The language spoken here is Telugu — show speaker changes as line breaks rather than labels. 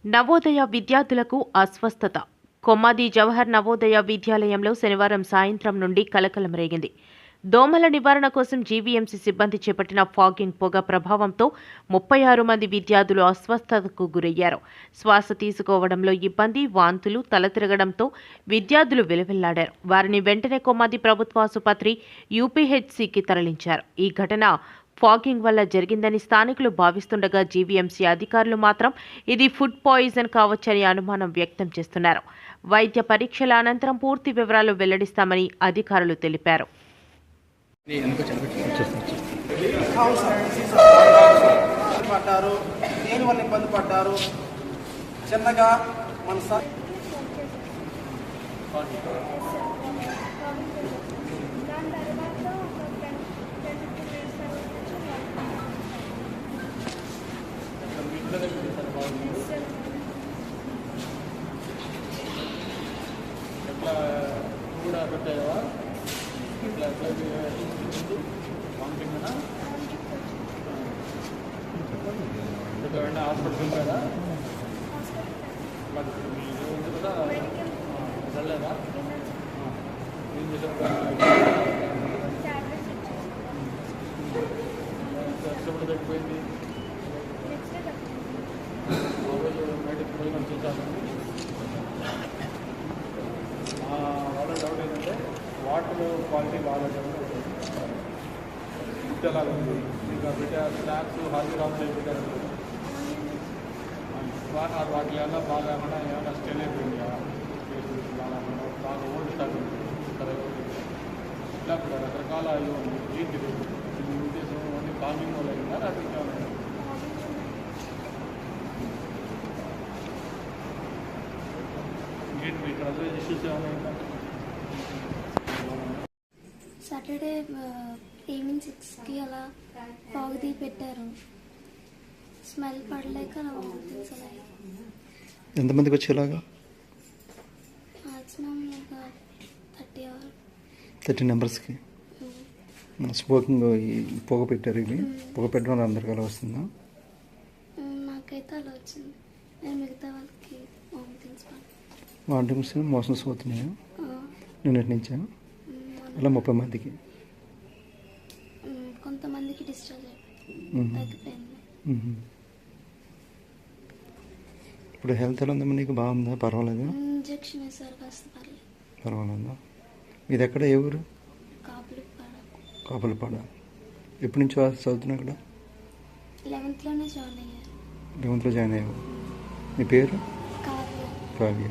నవోదయ విద్యార్థులకు అస్వస్థత. కొమ్మాది జవహర్ నవోదయ విద్యాలయంలో శనివారం సాయంత్రం నుండి కలకలం రేగింది. దోమల నివారణ కోసం జీవీఎంసీ సిబ్బంది చేపట్టిన ఫాగింగ్ పొగ ప్రభావంతో 36 మంది విద్యార్థులు అస్వస్థతకు గురయ్యారు. శ్వాస తీసుకోవడంలో ఇబ్బంది, వాంతులు, తల తిరగడంతో విద్యార్థులు విలవిల్లాడారు. వారిని వెంటనే కొమ్మాది ప్రభుత్వ ఆసుపత్రి యూపీహెచ్సీకి తరలించారు. ఈ ఘటన ఫాగింగ్ వల్ల జరిగిందని స్థానికులు భావిస్తుండగా జీవీఎంసీ అధికారులు మాత్రం ఇది ఫుడ్ పాయిజన్ కావచ్చని అనుమానం వ్యక్తం చేస్తున్నారు. వైద్య పరీక్షల అనంతరం పూర్తి వివరాలు వెల్లడిస్తామని అధికారులు తెలిపారు.
ఎట్లా కూడా పెట్టావా ఇట్లా వామిటింగ్నా ఎక్కడైనా హాస్పిటల్ కదా ఉంది కదా వెళ్ళలేదా ఏం చేసారు ఎప్పుడు తగ్గిపోయింది బయటకు భోజనం చేశాను. వాళ్ళ డౌట్ ఏంటంటే వాటర్ క్వాలిటీ బాగాలేదు, ఫుడ్ ఎలా ఉంది, ఇంకా పెట్టారు స్నాక్స్ హాజీరామ్స్ పెట్టారు వాటి ఏమన్నా బాగా ఏమైనా స్టెల్ అయిపోయిందా, బాగా ఓల్డ్ స్టాక్ ఉంది ఇట్లా కూడా రకరకాల ఏంటి ఉద్దేశం ఓన్లీ ఫార్మింగ్ వల్ల అయిందా లేకపోతే
సాటర్డే ఈవినింగ్ 6కి అలా పావుది పెట్టారు. స్మెల్ పడలేక
ఎంతమందికి వచ్చేలాగా?
మ్యాక్సిమం ఒక 30
మెంబర్స్కి స్మోకింగ్ పొగ పెట్టారు. ఇవి పొగ పెట్టడం వల్ల అందరికీ అలా వస్తుందా?
నాకైతే అలా వచ్చింది. నేను మిగతా వాళ్ళకి
వామిటింగ్స్ మోషన్స్ అవుతున్నాయా నిన్నటి నుంచా? అలా 30 మందికి
కొంతమందికి డిశ్చార్జ్ అయిపోయింది.
ఇప్పుడు హెల్త్ ఎలా ఉందమ్మా? నీకు బాగుందా? పర్వాలేదా?
ఇంజెక్షన్ వేసారు, కాస్త
పర్వాలేదా? ఇది ఎక్కడ? ఏ ఊరు? కాపులపాడ. ఎప్పటి నుంచి చదువుతున్నా ఇక్కడ?
11th జాయిన్ అయ్యారు.
11th జాయిన్ అయ్యావు. నీ పేరు?
కావ్య.
కావ్య.